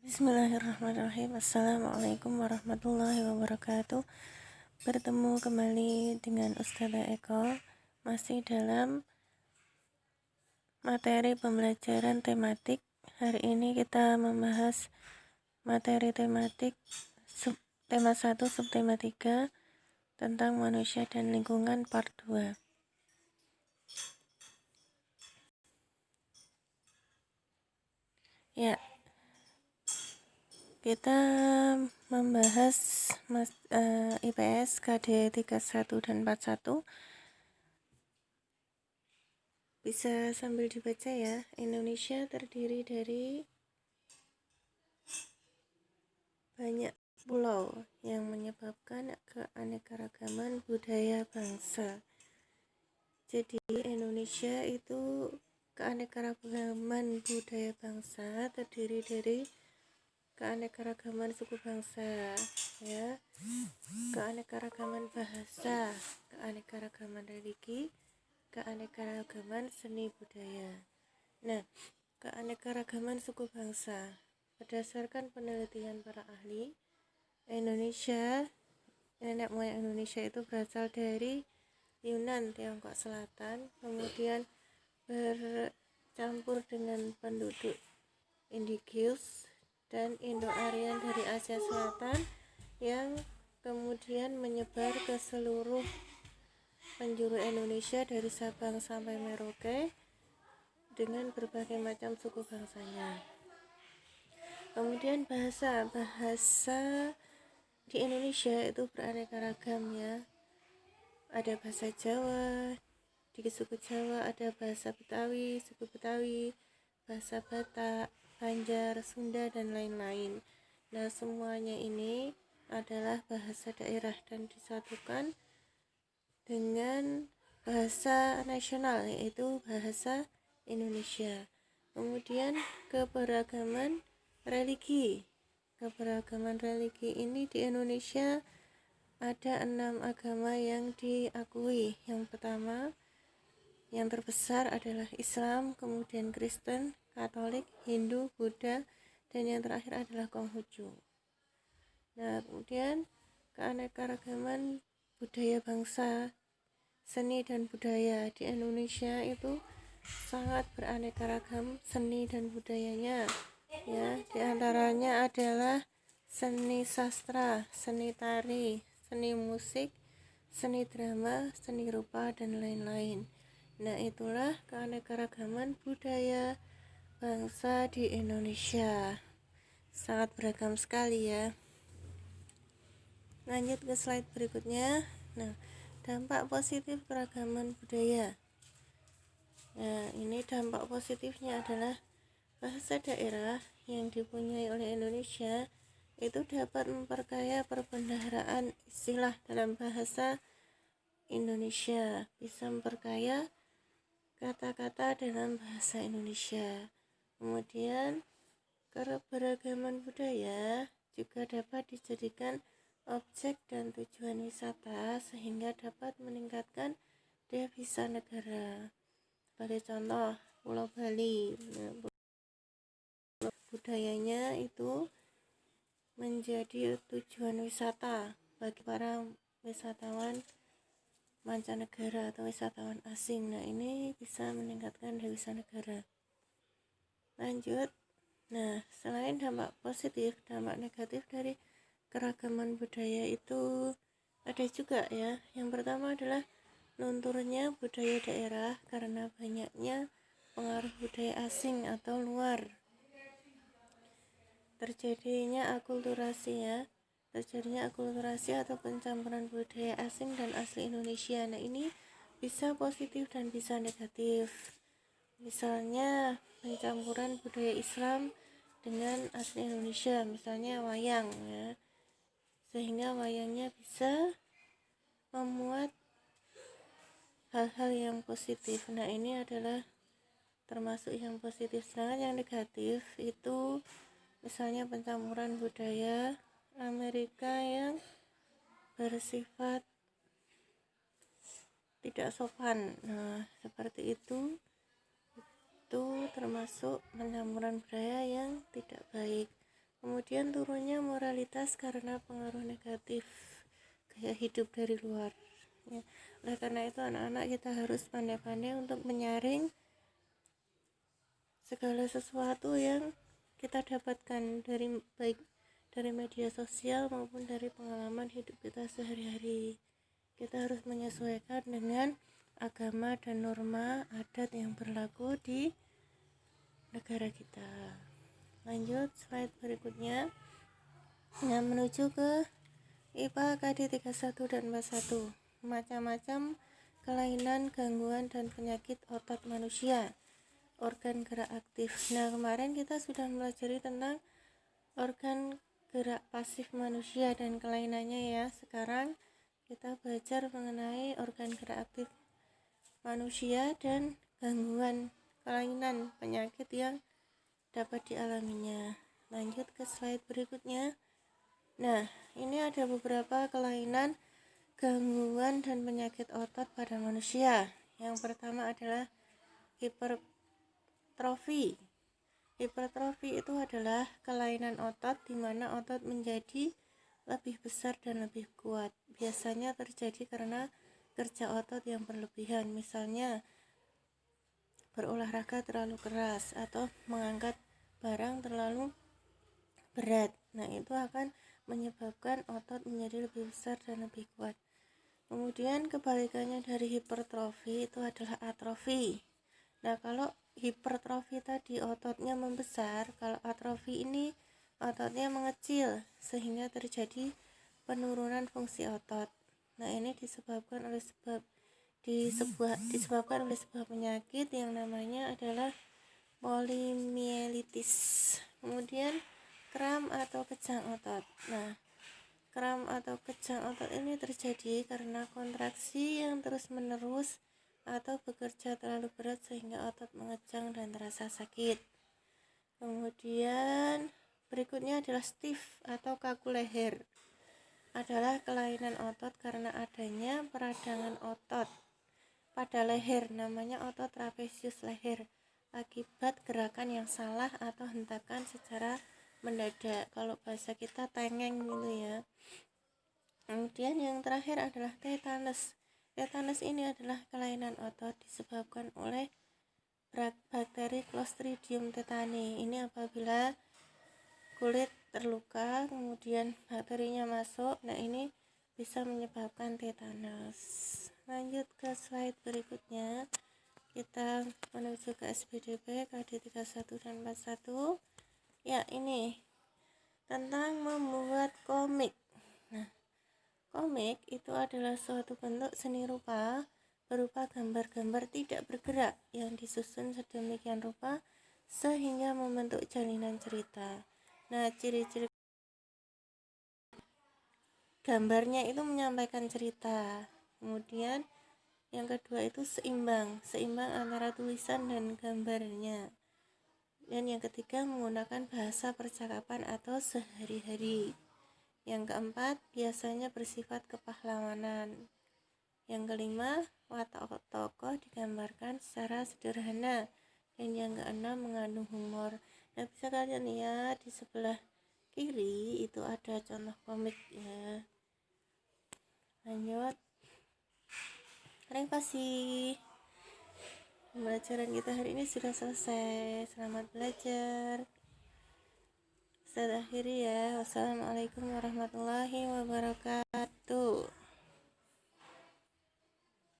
Bismillahirrahmanirrahim. Assalamualaikum warahmatullahi wabarakatuh. Bertemu kembali dengan Ustazah Eko, masih dalam materi pembelajaran tematik. Hari ini kita membahas materi tematik tema 1 subtema 3 tentang manusia dan lingkungan part 2. Ya, kita membahas IPS KD 31 dan 41. Bisa sambil dibaca ya. Indonesia terdiri dari banyak pulau yang menyebabkan keanekaragaman budaya bangsa. Jadi Indonesia itu keanekaragaman budaya bangsa terdiri dari keanekaragaman suku bangsa, ya, keanekaragaman bahasa, keanekaragaman religi, keanekaragaman seni budaya. Nah, keanekaragaman suku bangsa berdasarkan penelitian para ahli, nenek moyang Indonesia itu berasal dari Yunan, Tiongkok Selatan, kemudian bercampur dengan penduduk Indigenous dan Indo-Aryan dari Asia Selatan yang kemudian menyebar ke seluruh penjuru Indonesia dari Sabang sampai Merauke dengan berbagai macam suku bangsanya. Kemudian bahasa di Indonesia itu beraneka ragam, ya. Ada bahasa Jawa, di suku Jawa ada bahasa Betawi, suku Betawi, bahasa Batak, Banjar, Sunda, dan lain-lain. Nah, semuanya ini adalah bahasa daerah dan disatukan dengan bahasa nasional, yaitu bahasa Indonesia. Kemudian keberagaman religi ini di Indonesia ada 6 agama yang diakui. Yang pertama, yang terbesar adalah Islam, kemudian Kristen, Katolik, Hindu, Buddha, dan yang terakhir adalah Konghucu. Nah, kemudian keanekaragaman budaya bangsa, seni dan budaya di Indonesia itu sangat beraneka ragam seni dan budayanya, ya. Di antaranya adalah seni sastra, seni tari, seni musik, seni drama, seni rupa, dan lain-lain. Nah, itulah keanekaragaman budaya bangsa di Indonesia. Sangat beragam sekali, ya. Lanjut ke slide berikutnya. Nah, dampak positif keragaman budaya. Nah, ini dampak positifnya adalah bahasa daerah yang dipunyai oleh Indonesia itu dapat memperkaya perbendaharaan istilah dalam bahasa Indonesia, bisa memperkaya kata-kata dalam bahasa Indonesia. Kemudian keberagaman budaya juga dapat dijadikan objek dan tujuan wisata sehingga dapat meningkatkan devisa negara. Sebagai contoh, Pulau Bali, budayanya itu menjadi tujuan wisata bagi para wisatawan mancanegara atau wisatawan asing. Nah, ini bisa meningkatkan devisa negara. Lanjut. Nah, selain dampak positif, dampak negatif dari keragaman budaya itu ada juga, ya. Yang pertama adalah lunturnya budaya daerah karena banyaknya pengaruh budaya asing atau luar. Terjadinya akulturasi atau pencampuran budaya asing dan asli Indonesia. Nah, ini bisa positif dan bisa negatif. Misalnya pencampuran budaya Islam dengan asli Indonesia, misalnya wayang, ya. Sehingga wayangnya bisa memuat hal-hal yang positif. Nah, ini adalah termasuk yang positif. Sedangkan yang negatif itu misalnya pencampuran budaya Amerika yang bersifat tidak sopan. Nah, seperti itu termasuk pencampuran budaya yang tidak baik. Kemudian turunnya moralitas karena pengaruh negatif gaya hidup dari luar ya. Oleh karena itu anak-anak kita harus pandai-pandai untuk menyaring segala sesuatu yang kita dapatkan dari baik dari media sosial maupun dari pengalaman hidup kita sehari-hari. Kita harus menyesuaikan dengan agama dan norma adat yang berlaku di negara kita. Lanjut slide berikutnya. Nah, menuju ke IPA KD 31 dan 41. Macam-macam kelainan, gangguan dan penyakit otot manusia. Organ gerak aktif. Nah, kemarin kita sudah mempelajari tentang organ gerak pasif manusia dan kelainannya ya. Sekarang kita belajar mengenai organ gerak aktif manusia dan gangguan, kelainan, penyakit yang dapat dialaminya. Lanjut ke slide berikutnya. Nah, ini ada beberapa kelainan, gangguan dan penyakit otot pada manusia. Yang pertama adalah hipertrofi. Hipertrofi itu adalah kelainan otot di mana otot menjadi lebih besar dan lebih kuat. Biasanya terjadi karena kerja otot yang berlebihan, misalnya berolahraga terlalu keras atau mengangkat barang terlalu berat. Nah, itu akan menyebabkan otot menjadi lebih besar dan lebih kuat. Kemudian kebalikannya dari hipertrofi itu adalah atrofi. Nah, kalau hipertrofi tadi ototnya membesar, kalau atrofi ini ototnya mengecil sehingga terjadi penurunan fungsi otot. Nah, ini disebabkan oleh sebuah penyakit yang namanya adalah polimielitis. Kemudian kram atau kejang otot. Nah, kram atau kejang otot ini terjadi karena kontraksi yang terus-menerus atau bekerja terlalu berat sehingga otot mengejang dan terasa sakit. Kemudian berikutnya adalah stiff atau kaku leher. Adalah kelainan otot karena adanya peradangan otot pada leher, namanya otot trapesius leher, akibat gerakan yang salah atau hentakan secara mendadak. Kalau bahasa kita tengeng gitu ya. Kemudian yang terakhir adalah tetanus. Tetanus ini adalah kelainan otot disebabkan oleh bakteri Clostridium tetani. Ini apabila kulit terluka, kemudian bakterinya masuk, nah ini bisa menyebabkan tetanus. Lanjut ke slide berikutnya. Kita menuju ke SPDB KD 31 dan 41. Ya, ini tentang membuat komik. Nah, komik itu adalah suatu bentuk seni rupa berupa gambar-gambar tidak bergerak yang disusun sedemikian rupa sehingga membentuk jalinan cerita. Nah, ciri-ciri gambarnya itu menyampaikan cerita. Kemudian yang kedua itu seimbang antara tulisan dan gambarnya. Dan yang ketiga menggunakan bahasa percakapan atau sehari-hari. Yang keempat, biasanya bersifat kepahlawanan. Yang kelima, watak tokoh digambarkan secara sederhana. Dan yang keenam, mengandung humor. Nah, bisa kalian lihat di sebelah kiri itu ada contoh komik ya. Lanjut. Terima kasih. Pembelajaran kita hari ini sudah selesai. Selamat belajar. Saya akhiri ya. Wassalamualaikum warahmatullahi wabarakatuh.